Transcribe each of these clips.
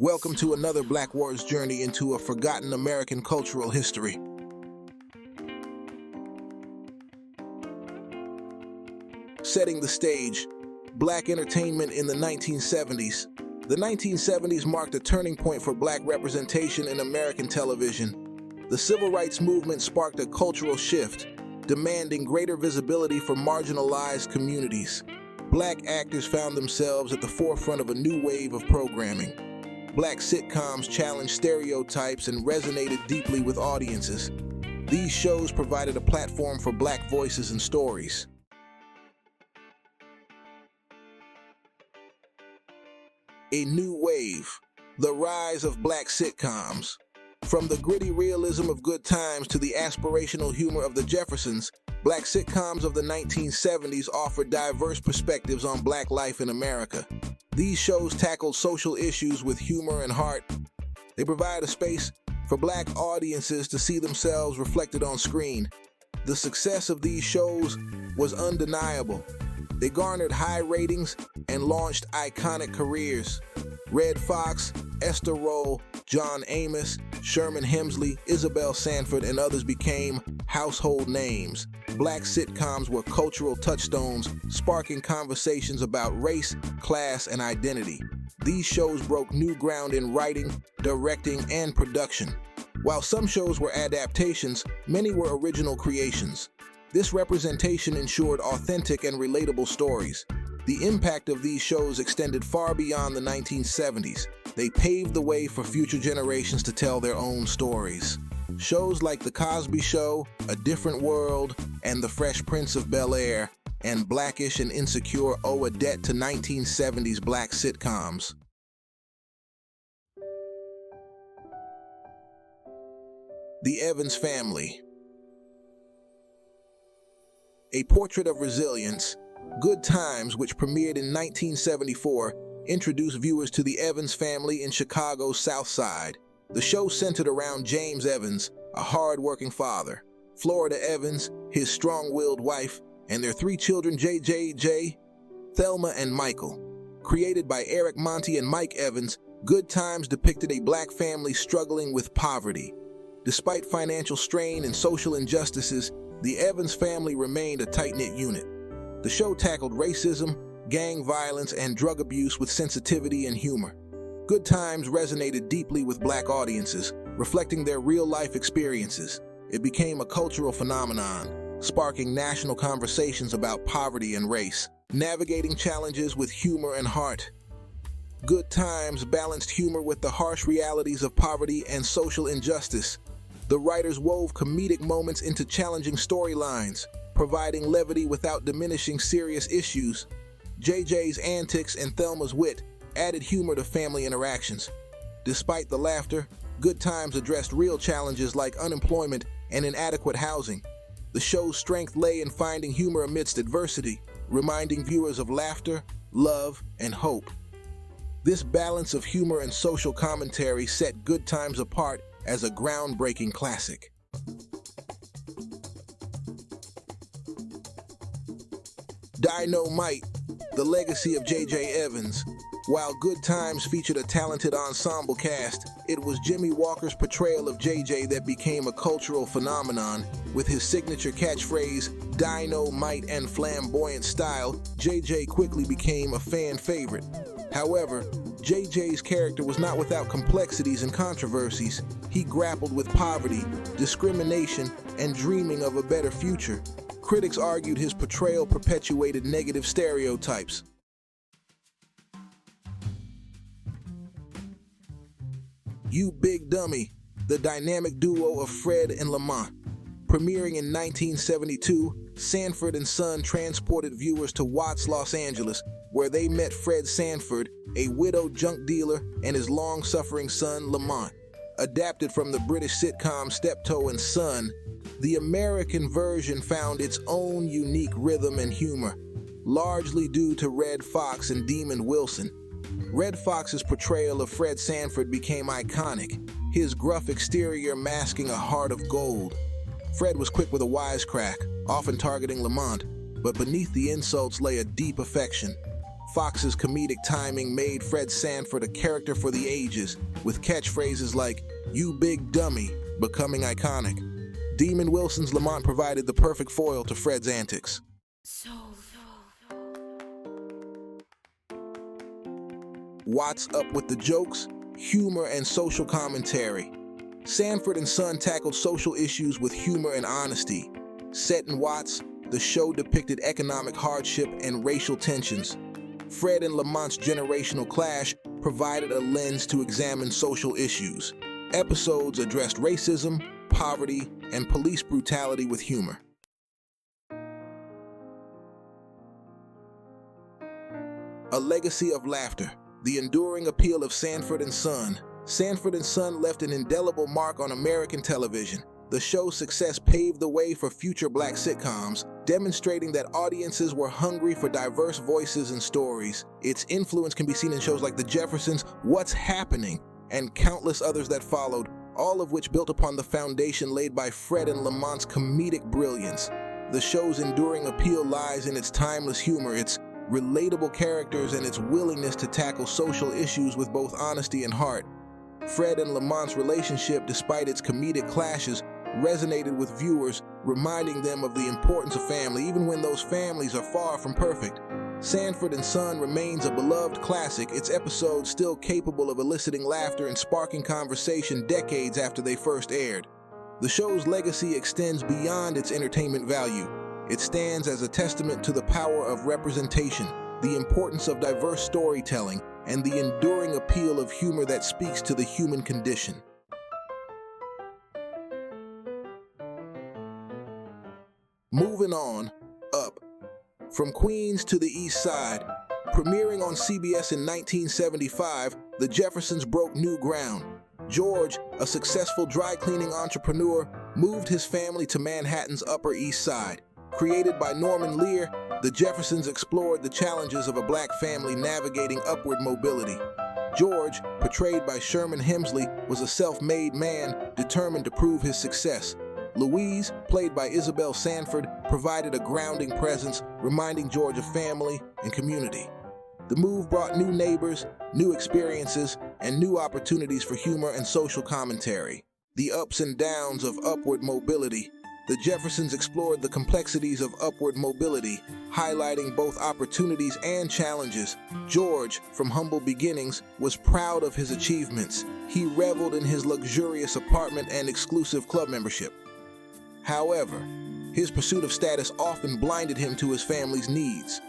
Welcome to another Black Wars journey into a forgotten American cultural history. Setting the stage, Black entertainment in the 1970s. The 1970s marked a turning point for Black representation in American television. The Civil Rights Movement sparked a cultural shift, demanding greater visibility for marginalized communities. Black actors found themselves at the forefront of a new wave of programming. Black sitcoms challenged stereotypes and resonated deeply with audiences. These shows provided a platform for Black voices and stories. A new wave, the rise of Black sitcoms. From the gritty realism of Good Times to the aspirational humor of the Jeffersons, Black sitcoms of the 1970s offered diverse perspectives on Black life in America. These shows tackled social issues with humor and heart. They provide a space for Black audiences to see themselves reflected on screen. The success of these shows was undeniable. They garnered high ratings and launched iconic careers. Redd Foxx, Esther Rolle, John Amos, Sherman Hemsley, Isabel Sanford, and others became household names. Black sitcoms were cultural touchstones, sparking conversations about race, class, and identity. These shows broke new ground in writing, directing, and production. While some shows were adaptations, many were original creations. This representation ensured authentic and relatable stories. The impact of these shows extended far beyond the 1970s. They paved the way for future generations to tell their own stories. Shows like The Cosby Show, A Different World, and The Fresh Prince of Bel-Air, and Blackish and Insecure owe a debt to 1970s Black sitcoms. The Evans Family. A Portrait of Resilience, Good Times, which premiered in 1974, introduced viewers to the Evans family in Chicago's South Side. The show centered around James Evans, a hard-working father, Florida Evans, his strong-willed wife, and their three children JJ, Thelma, and Michael. Created by Eric Monty and Mike Evans, Good Times depicted a Black family struggling with poverty. Despite financial strain and social injustices, the Evans family remained a tight-knit unit. The show tackled racism, gang violence, and drug abuse with sensitivity and humor. Good Times resonated deeply with Black audiences, reflecting their real-life experiences. It became a cultural phenomenon, sparking national conversations about poverty and race, navigating challenges with humor and heart. Good Times balanced humor with the harsh realities of poverty and social injustice. The writers wove comedic moments into challenging storylines, providing levity without diminishing serious issues. JJ's antics and Thelma's wit added humor to family interactions. Despite the laughter, Good Times addressed real challenges like unemployment and inadequate housing. The show's strength lay in finding humor amidst adversity, reminding viewers of laughter, love, and hope. This balance of humor and social commentary set Good Times apart as a groundbreaking classic. Dynamite, the legacy of J.J. Evans. While Good Times featured a talented ensemble cast, it was Jimmy Walker's portrayal of J.J. that became a cultural phenomenon. With his signature catchphrase, Dynamite, and flamboyant style, J.J. quickly became a fan favorite. However, J.J.'s character was not without complexities and controversies. He grappled with poverty, discrimination, and dreaming of a better future. Critics argued his portrayal perpetuated negative stereotypes. You Big Dummy, the dynamic duo of Fred and Lamont. Premiering in 1972, Sanford and Son transported viewers to Watts, Los Angeles, where they met Fred Sanford, a widowed junk dealer, and his long-suffering son, Lamont. Adapted from the British sitcom Steptoe and Son, the American version found its own unique rhythm and humor, largely due to Redd Foxx and Demon Wilson. Redd Foxx's portrayal of Fred Sanford became iconic, his gruff exterior masking a heart of gold. Fred was quick with a wisecrack, often targeting Lamont, but beneath the insults lay a deep affection. Fox's comedic timing made Fred Sanford a character for the ages, with catchphrases like, "You big dummy," becoming iconic. Demon Wilson's Lamont provided the perfect foil to Fred's antics. Watts up with the jokes, humor, and social commentary. Sanford and Son tackled social issues with humor and honesty. Set in Watts, the show depicted economic hardship and racial tensions. Fred and Lamont's generational clash provided a lens to examine social issues. Episodes addressed racism, poverty, and police brutality with humor. A legacy of laughter. The enduring appeal of Sanford and Son. Sanford and Son left an indelible mark on American television. The show's success paved the way for future black sitcoms, demonstrating that audiences were hungry for diverse voices and stories. Its influence can be seen in shows like The Jeffersons, What's Happening, and countless others that followed, all of which built upon the foundation laid by Fred and Lamont's comedic brilliance. The show's enduring appeal lies in its timeless humor, its relatable characters, and its willingness to tackle social issues with both honesty and heart. Fred and Lamont's relationship, despite its comedic clashes, resonated with viewers, reminding them of the importance of family, even when those families are far from perfect. Sanford and Son remains a beloved classic, its episodes still capable of eliciting laughter and sparking conversation decades after they first aired. The show's legacy extends beyond its entertainment value. It stands as a testament to the power of representation, the importance of diverse storytelling, and the enduring appeal of humor that speaks to the human condition. Moving on, Up. From Queens to the East Side. Premiering on CBS in 1975, The Jeffersons broke new ground. George, a successful dry cleaning entrepreneur, moved his family to Manhattan's Upper East Side. Created by Norman Lear, The Jeffersons explored the challenges of a black family navigating upward mobility. George, portrayed by Sherman Hemsley, was a self-made man determined to prove his success. Louise, played by Isabel Sanford, provided a grounding presence, reminding George of family and community. The move brought new neighbors, new experiences, and new opportunities for humor and social commentary. The ups and downs of upward mobility. The Jeffersons explored the complexities of upward mobility, highlighting both opportunities and challenges. George, from humble beginnings, was proud of his achievements. He reveled in his luxurious apartment and exclusive club membership. However, his pursuit of status often blinded him to his family's needs.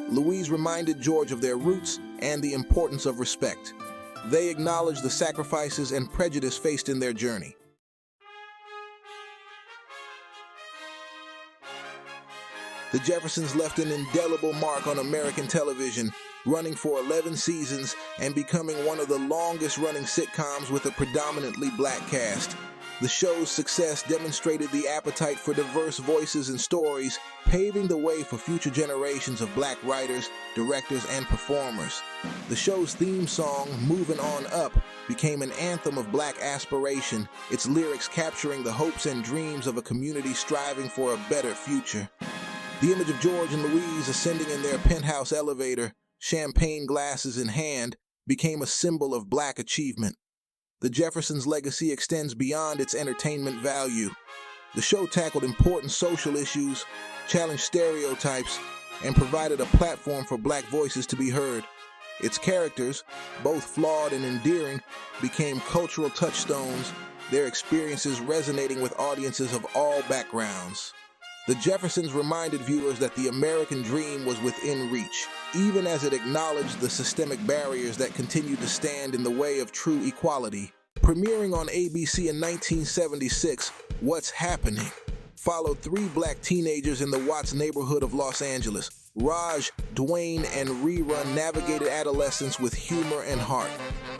Louise reminded George of their roots and the importance of respect. They acknowledged the sacrifices and prejudice faced in their journey. The Jeffersons left an indelible mark on American television, running for 11 seasons and becoming one of the longest-running sitcoms with a predominantly black cast. The show's success demonstrated the appetite for diverse voices and stories, paving the way for future generations of black writers, directors, and performers. The show's theme song, "Moving On Up," became an anthem of black aspiration, its lyrics capturing the hopes and dreams of a community striving for a better future. The image of George and Louise ascending in their penthouse elevator, champagne glasses in hand, became a symbol of black achievement. The Jeffersons' legacy extends beyond its entertainment value. The show tackled important social issues, challenged stereotypes, and provided a platform for black voices to be heard. Its characters, both flawed and endearing, became cultural touchstones, their experiences resonating with audiences of all backgrounds. The Jeffersons reminded viewers that the American dream was within reach, even as it acknowledged the systemic barriers that continued to stand in the way of true equality. Premiering on ABC in 1976, What's Happening followed three black teenagers in the Watts neighborhood of Los Angeles. Raj, Dwayne, and Rerun navigated adolescence with humor and heart.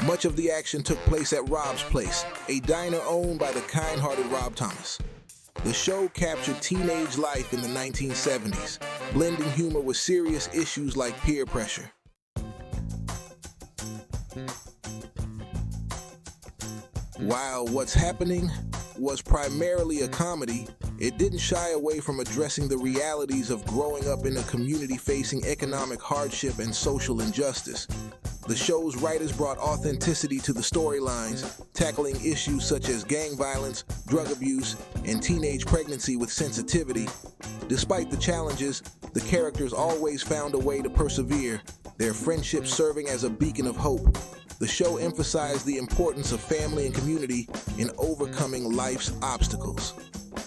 Much of the action took place at Rob's Place, a diner owned by the kind-hearted Rob Thomas. The show captured teenage life in the 1970s, blending humor with serious issues like peer pressure. While What's Happening was primarily a comedy, it didn't shy away from addressing the realities of growing up in a community facing economic hardship and social injustice. The show's writers brought authenticity to the storylines, tackling issues such as gang violence, drug abuse, and teenage pregnancy with sensitivity. Despite the challenges, the characters always found a way to persevere, their friendship serving as a beacon of hope. The show emphasized the importance of family and community in overcoming life's obstacles.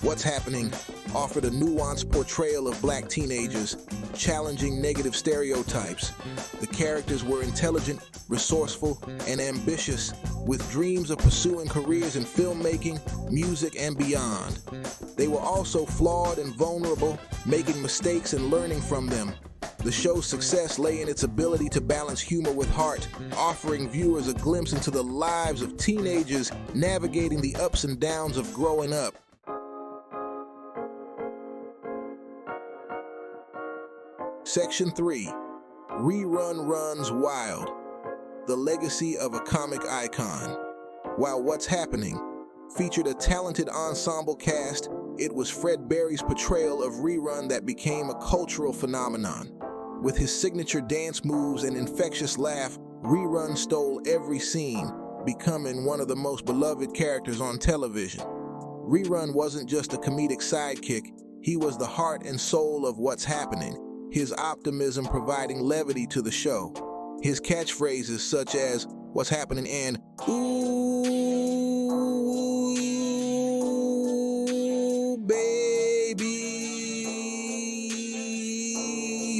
What's Happening offered a nuanced portrayal of black teenagers, challenging negative stereotypes. The characters were intelligent, resourceful, and ambitious, with dreams of pursuing careers in filmmaking, music, and beyond. They were also flawed and vulnerable, making mistakes and learning from them. The show's success lay in its ability to balance humor with heart, offering viewers a glimpse into the lives of teenagers navigating the ups and downs of growing up. Section 3. Rerun Runs Wild. The Legacy of a Comic Icon. While What's Happening featured a talented ensemble cast, it was Fred Berry's portrayal of Rerun that became a cultural phenomenon. With his signature dance moves and infectious laugh, Rerun stole every scene, becoming one of the most beloved characters on television. Rerun wasn't just a comedic sidekick, he was the heart and soul of What's Happening, his optimism providing levity to the show. His catchphrases such as "What's happening?" and "Ooh, baby"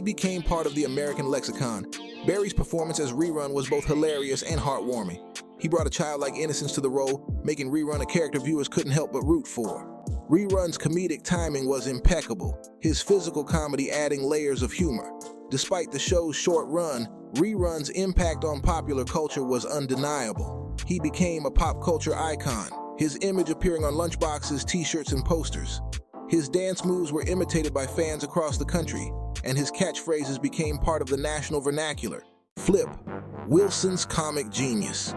became part of the American lexicon. Berry's performance as Rerun was both hilarious and heartwarming. He brought a childlike innocence to the role, making Rerun a character viewers couldn't help but root for. Rerun's comedic timing was impeccable, his physical comedy adding layers of humor. Despite the show's short run, Rerun's impact on popular culture was undeniable. He became a pop culture icon, his image appearing on lunchboxes, t-shirts, and posters. His dance moves were imitated by fans across the country, and his catchphrases became part of the national vernacular. Flip, Wilson's comic genius.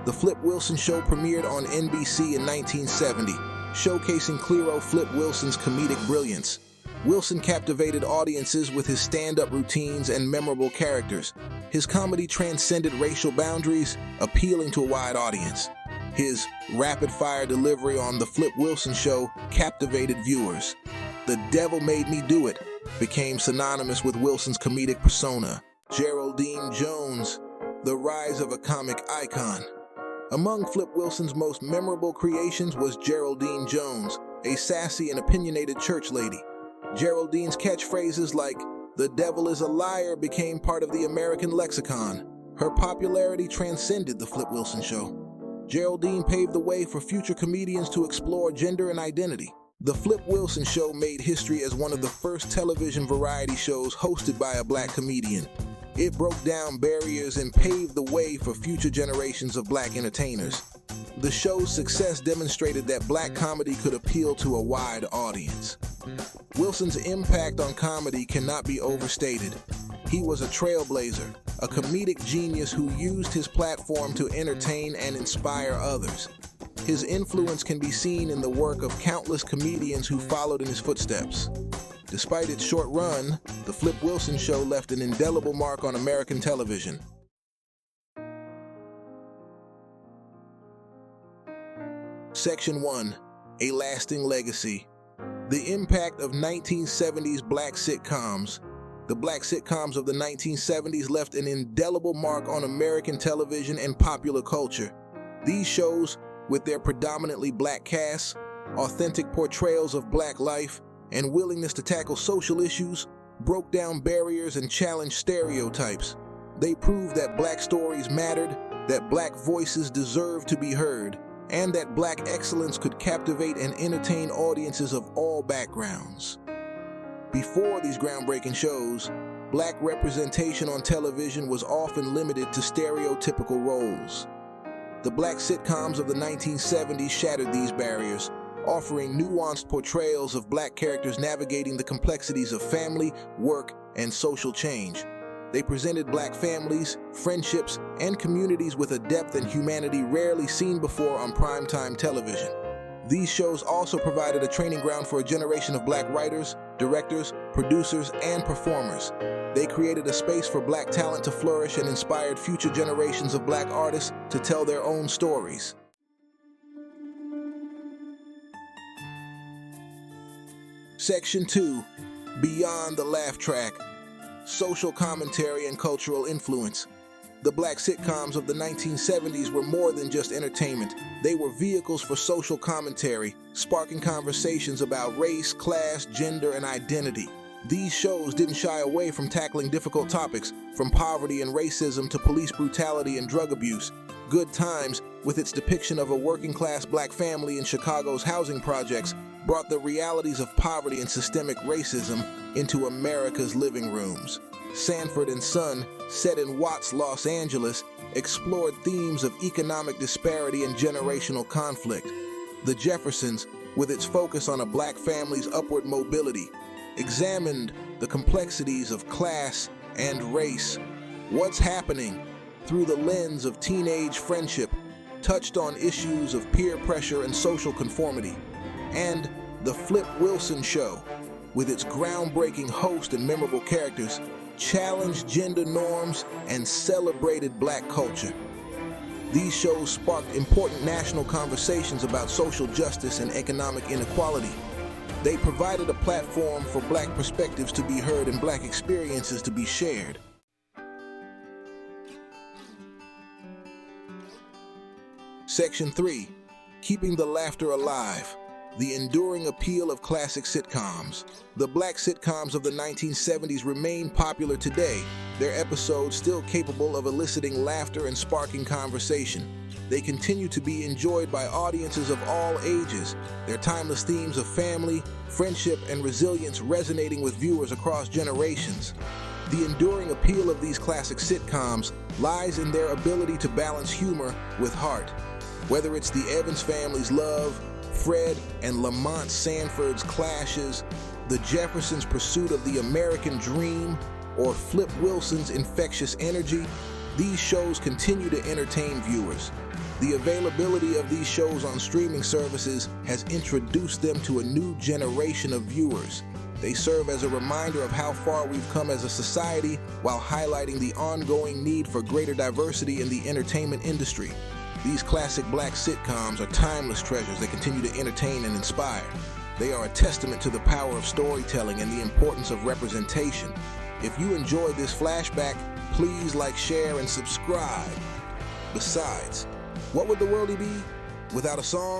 The Flip Wilson Show premiered on NBC in 1970, showcasing Clero Flip Wilson's comedic brilliance. Wilson captivated audiences with his stand-up routines and memorable characters. His comedy transcended racial boundaries, appealing to a wide audience. His rapid-fire delivery on The Flip Wilson Show captivated viewers. "The Devil Made Me Do It" became synonymous with Wilson's comedic persona. Geraldine Jones, the rise of a comic icon. Among Flip Wilson's most memorable creations was Geraldine Jones, a sassy and opinionated church lady. Geraldine's catchphrases like "The devil is a liar" became part of the American lexicon. Her popularity transcended The Flip Wilson Show. Geraldine paved the way for future comedians to explore gender and identity. The Flip Wilson Show made history as one of the first television variety shows hosted by a black comedian. It broke down barriers and paved the way for future generations of black entertainers. The show's success demonstrated that black comedy could appeal to a wide audience. Wilson's impact on comedy cannot be overstated. He was a trailblazer, a comedic genius who used his platform to entertain and inspire others. His influence can be seen in the work of countless comedians who followed in his footsteps. Despite its short run, The Flip Wilson Show left an indelible mark on American television. Section 1. A Lasting Legacy. The impact of 1970s black sitcoms. The black sitcoms of the 1970s left an indelible mark on American television and popular culture. These shows, with their predominantly black casts, authentic portrayals of black life, and willingness to tackle social issues, broke down barriers and challenged stereotypes. They proved that black stories mattered, that black voices deserved to be heard, and that black excellence could captivate and entertain audiences of all backgrounds. Before these groundbreaking shows, black representation on television was often limited to stereotypical roles. The black sitcoms of the 1970s shattered these barriers, offering nuanced portrayals of black characters navigating the complexities of family, work, and social change. They presented black families, friendships, and communities with a depth and humanity rarely seen before on primetime television. These shows also provided a training ground for a generation of black writers, directors, producers, and performers. They created a space for black talent to flourish and inspired future generations of black artists to tell their own stories. Section 2. Beyond the Laugh Track. Social commentary and cultural influence. The black sitcoms of the 1970s were more than just entertainment. They were vehicles for social commentary, sparking conversations about race, class, gender, and identity. These shows didn't shy away from tackling difficult topics, from poverty and racism to police brutality and drug abuse. Good Times, with its depiction of a working-class black family in Chicago's housing projects, brought the realities of poverty and systemic racism into America's living rooms. Sanford and Son, set in Watts, Los Angeles, explored themes of economic disparity and generational conflict. The Jeffersons, with its focus on a black family's upward mobility, examined the complexities of class and race. What's Happening, through the lens of teenage friendship, touched on issues of peer pressure and social conformity. And The Flip Wilson Show, with its groundbreaking host and memorable characters, challenged gender norms and celebrated black culture. These shows sparked important national conversations about social justice and economic inequality. They provided a platform for black perspectives to be heard and black experiences to be shared. Section 3. Keeping the Laughter Alive. The enduring appeal of classic sitcoms. The black sitcoms of the 1970s remain popular today, their episodes still capable of eliciting laughter and sparking conversation. They continue to be enjoyed by audiences of all ages, their timeless themes of family, friendship, and resilience resonating with viewers across generations. The enduring appeal of these classic sitcoms lies in their ability to balance humor with heart. Whether it's the Evans family's love, Fred and Lamont Sanford's clashes, the Jeffersons' pursuit of the American dream, or Flip Wilson's infectious energy, these shows continue to entertain viewers. The availability of these shows on streaming services has introduced them to a new generation of viewers. They serve as a reminder of how far we've come as a society while highlighting the ongoing need for greater diversity in the entertainment industry. These classic black sitcoms are timeless treasures that continue to entertain and inspire. They are a testament to the power of storytelling and the importance of representation. If you enjoyed this flashback, please like, share, and subscribe. Besides, what would the world be without a song?